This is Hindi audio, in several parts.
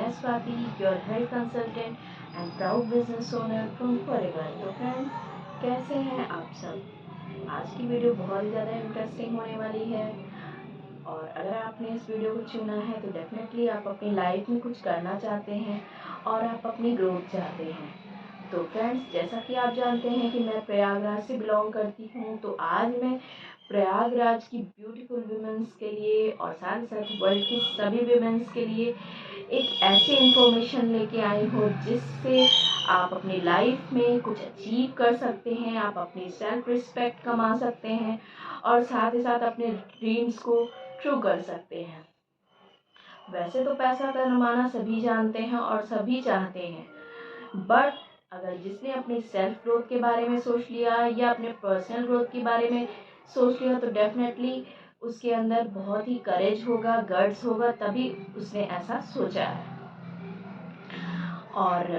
मैं Swati, your health consultant and proud business owner from forever. तो फ्रेंड्स, कैसे हैं आप सब? आज की वीडियो बहुत ही ज़्यादा इंटरेस्टिंग होने वाली है और अगर आपने इस वीडियो को चुना है तो डेफिनेटली आप अपनी लाइफ में कुछ करना चाहते हैं और आप अपनी ग्रोथ चाहते हैं। तो फ्रेंड्स, जैसा कि आप जानते हैं कि मैं प्रयागराज से बिलोंग करती हूँ, तो आज मैं प्रयागराज की ब्यूटीफुल वुमेन्स के लिए और साथ ही साथ वर्ल्ड की सभी वुमेन्स के लिए एक ऐसी इंफॉर्मेशन लेके आई हूँ जिससे आप अपनी लाइफ में कुछ अचीव कर सकते हैं, आप अपनी सेल्फ रिस्पेक्ट कमा सकते हैं और साथ ही साथ अपने ड्रीम्स को ट्रू कर सकते हैं। वैसे तो पैसा कमाना सभी जानते हैं और सभी चाहते हैं, बट अगर जिसने अपनी सेल्फ ग्रोथ के बारे में सोच लिया या अपने पर्सनल ग्रोथ के बारे में सोच लिया तो डेफिनेटली उसके अंदर बहुत ही करेज होगा, गट्स होगा, तभी उसने ऐसा सोचा है। और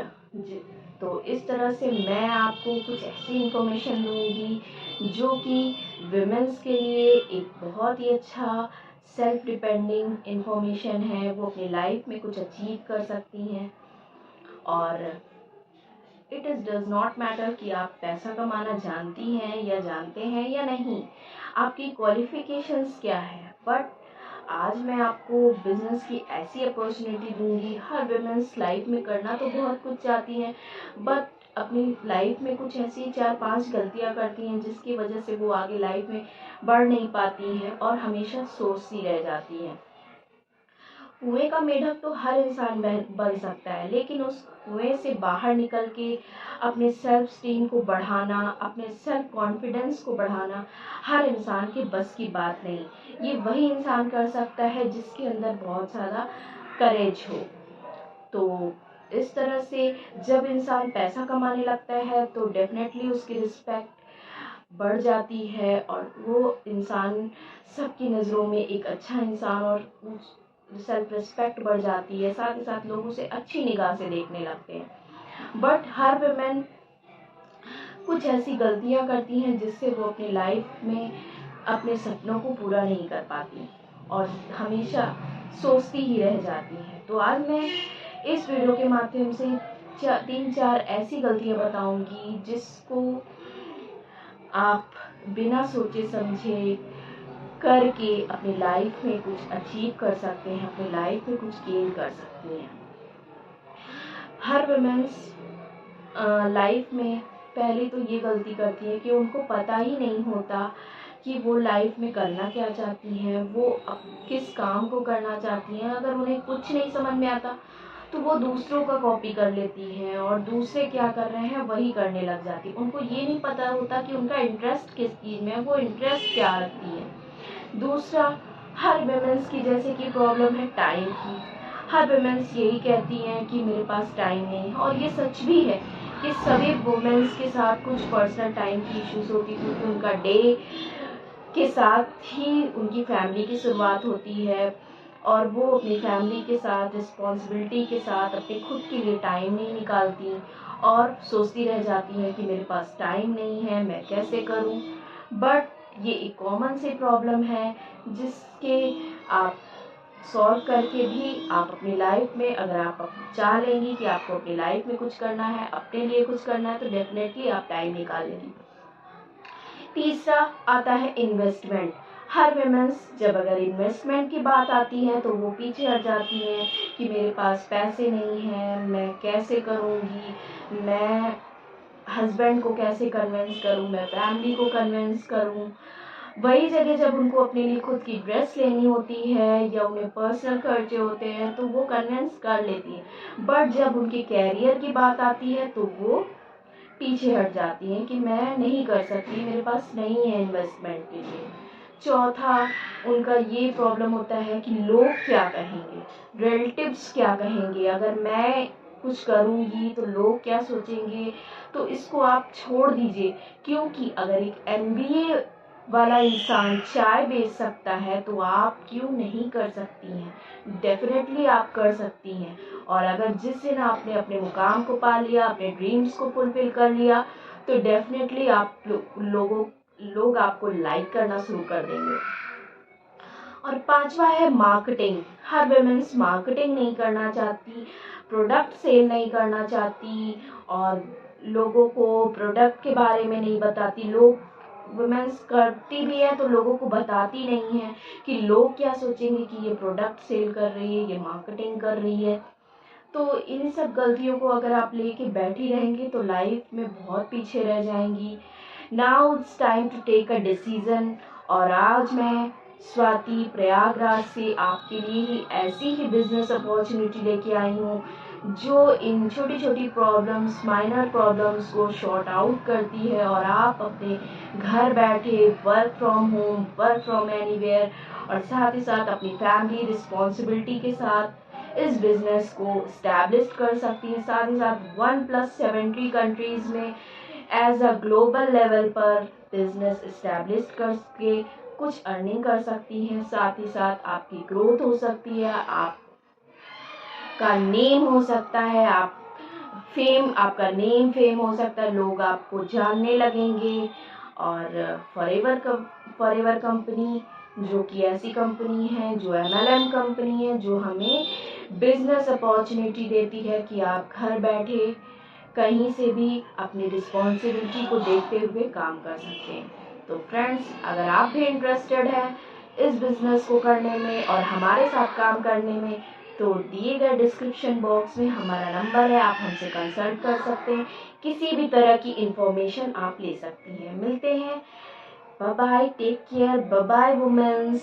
तो इस तरह से मैं आपको कुछ ऐसी इंफॉर्मेशन दूंगी जो कि विमेंस के लिए एक बहुत ही अच्छा सेल्फ डिपेंडिंग इंफॉर्मेशन है। वो अपनी लाइफ में कुछ अचीव कर सकती हैं और it is does not matter कि आप पैसा कमाना जानती हैं या जानते हैं या नहीं, आपकी क्वालिफिकेशंस क्या है, बट आज मैं आपको बिजनेस की ऐसी अपॉर्चुनिटी दूंगी। हर वुमेन्स लाइफ में करना तो बहुत कुछ चाहती हैं, बट अपनी लाइफ में कुछ ऐसी 4-5 गलतियां करती हैं जिसकी वजह से वो आगे लाइफ में बढ़ नहीं पाती हैं और हमेशा सोचती रह जाती हैं। कुएं का मेढक तो हर इंसान बन सकता है, लेकिन उस कुएं से बाहर निकल के अपने सेल्फ स्टीम को बढ़ाना, अपने सेल्फ कॉन्फिडेंस को बढ़ाना हर इंसान के बस की बात नहीं। ये वही इंसान कर सकता है जिसके अंदर बहुत ज़्यादा करेज हो। तो इस तरह से जब इंसान पैसा कमाने लगता है तो डेफिनेटली उसकी रिस्पेक्ट बढ़ जाती है और वो इंसान सबकी नज़रों में एक अच्छा इंसान और सेल्फ रिस्पेक्ट बढ़ जाती है, साथ ही साथ लोग उसे अच्छी निगाह से देखने लगते हैं। बट हर वुमेन कुछ ऐसी गलतियां करती हैं जिससे वो अपनी लाइफ में अपने सपनों को पूरा नहीं कर पाती और हमेशा सोचती ही रह जाती हैं। तो आज मैं इस वीडियो के माध्यम से 3-4 ऐसी गलतियां बताऊंगी जिसको आप बिना सोचे समझे करके अपनी लाइफ में कुछ अचीव कर सकते हैं, अपनी लाइफ में कुछ गेन कर सकते हैं। हर वुमेन्स लाइफ में पहले तो ये गलती करती है कि उनको पता ही नहीं होता कि वो लाइफ में करना क्या चाहती हैं, वो किस काम को करना चाहती हैं। अगर उन्हें कुछ नहीं समझ में आता तो वो दूसरों का कॉपी कर लेती हैं और दूसरे क्या कर रहे हैं वही करने लग जाती हैं। उनको ये नहीं पता होता कि उनका इंटरेस्ट किस चीज़ में है, वो इंटरेस्ट क्या रखती है। दूसरा, हर वुमेन्स की जैसे कि प्रॉब्लम है टाइम की। हर वुमेन्स यही कहती हैं कि मेरे पास टाइम नहीं है, और ये सच भी है कि सभी वुमेन्स के साथ कुछ पर्सनल टाइम की इश्यूज होती है, क्योंकि उनका डे के साथ ही उनकी फैमिली की शुरुआत होती है और वो अपनी फैमिली के साथ, रिस्पॉन्सिबिलिटी के साथ अपने खुद के लिए टाइम नहीं निकालती और सोचती रह जाती हैं कि मेरे पास टाइम नहीं है, मैं कैसे करूं। बट ये एक कॉमन सी प्रॉब्लम है जिसके आप सॉल्व करके भी आप अपनी लाइफ में, अगर आप चाह लेंगी कि आपको अपनी लाइफ में कुछ करना है, अपने लिए कुछ करना है, तो डेफिनेटली आप टाइम निकालेंगी। तीसरा आता है इन्वेस्टमेंट। हर वुमेन्स जब अगर इन्वेस्टमेंट की बात आती है तो वो पीछे हट जाती हैं कि मेरे पास पैसे नहीं हैं, मैं कैसे करूँगी, मैं हस्बैंड को कैसे कन्विंस करूँ, मैं फैमिली को कन्विंस करूँ। वही जगह जब उनको अपने लिए खुद की ड्रेस लेनी होती है या उन्हें पर्सनल खर्चे होते हैं तो वो कन्विंस कर लेती हैं, बट जब उनके कैरियर की बात आती है तो वो पीछे हट जाती हैं कि मैं नहीं कर सकती, मेरे पास नहीं है इन्वेस्टमेंट के लिए। चौथा, उनका ये प्रॉब्लम होता है कि लोग क्या कहेंगे, रिलेटिव्स क्या कहेंगे, अगर मैं कुछ करूँगी तो लोग क्या सोचेंगे। तो इसको आप छोड़ दीजिए, क्योंकि अगर एक MBA वाला इंसान चाय बेच सकता है तो आप क्यों नहीं कर सकती हैं। डेफिनेटली आप कर सकती हैं। और अगर जिस दिन आपने अपने मुकाम को पा लिया, अपने ड्रीम्स को फुलफिल कर लिया, तो डेफिनेटली आप लोग आपको लाइक करना शुरू कर देंगे। और पांचवा है मार्केटिंग। हर वुमेन्स मार्केटिंग नहीं करना चाहती, प्रोडक्ट सेल नहीं करना चाहती और लोगों को प्रोडक्ट के बारे में नहीं बताती। लोग वुमेन्स करती भी है तो लोगों को बताती नहीं है कि लोग क्या सोचेंगे कि ये प्रोडक्ट सेल कर रही है, ये मार्केटिंग कर रही है। तो इन सब गलतियों को अगर आप लेके बैठी रहेंगी तो लाइफ में बहुत पीछे रह जाएंगी। Now it's time to take a decision. और आज मैं स्वाति प्रयागराज से आपके लिए ही ऐसी ही बिजनेस अपॉर्चुनिटी लेके आई हूँ जो इन छोटी छोटी प्रॉब्लम्स, माइनर प्रॉब्लम्स को शॉर्ट आउट करती है और आप अपने घर बैठे work from home, work from anywhere और साथ ही साथ अपनी फैमिली रिस्पॉन्सिबिलिटी के साथ इस बिजनेस को इस्टेब्लिश कर सकती हैं। साथ ही साथ 1+70 कंट्रीज में एज अ ग्लोबल लेवल पर बिजनेस इस्टेब्लिश करके कुछ अर्निंग कर सकती हैं। साथ ही साथ आपकी ग्रोथ हो सकती है, आपका नेम हो सकता है, आपका नेम फेम हो सकता है, लोग आपको जानने लगेंगे। और फॉरएवर कंपनी जो कि ऐसी कंपनी है, जो MLM कंपनी है, जो हमें बिजनेस अपॉर्चुनिटी देती है कि आप घर बैठे कहीं से भी अपनी रिस्पॉन्सिबिलिटी को देखते हुए काम कर सकते हैं। तो फ्रेंड्स, अगर आप भी इंटरेस्टेड हैं इस बिज़नेस को करने में और हमारे साथ काम करने में, तो दिए गए डिस्क्रिप्शन बॉक्स में हमारा नंबर है, आप हमसे कंसल्ट कर सकते हैं। किसी भी तरह की इंफॉर्मेशन आप ले सकती हैं। मिलते हैं, bye bye, take care, bye bye women's.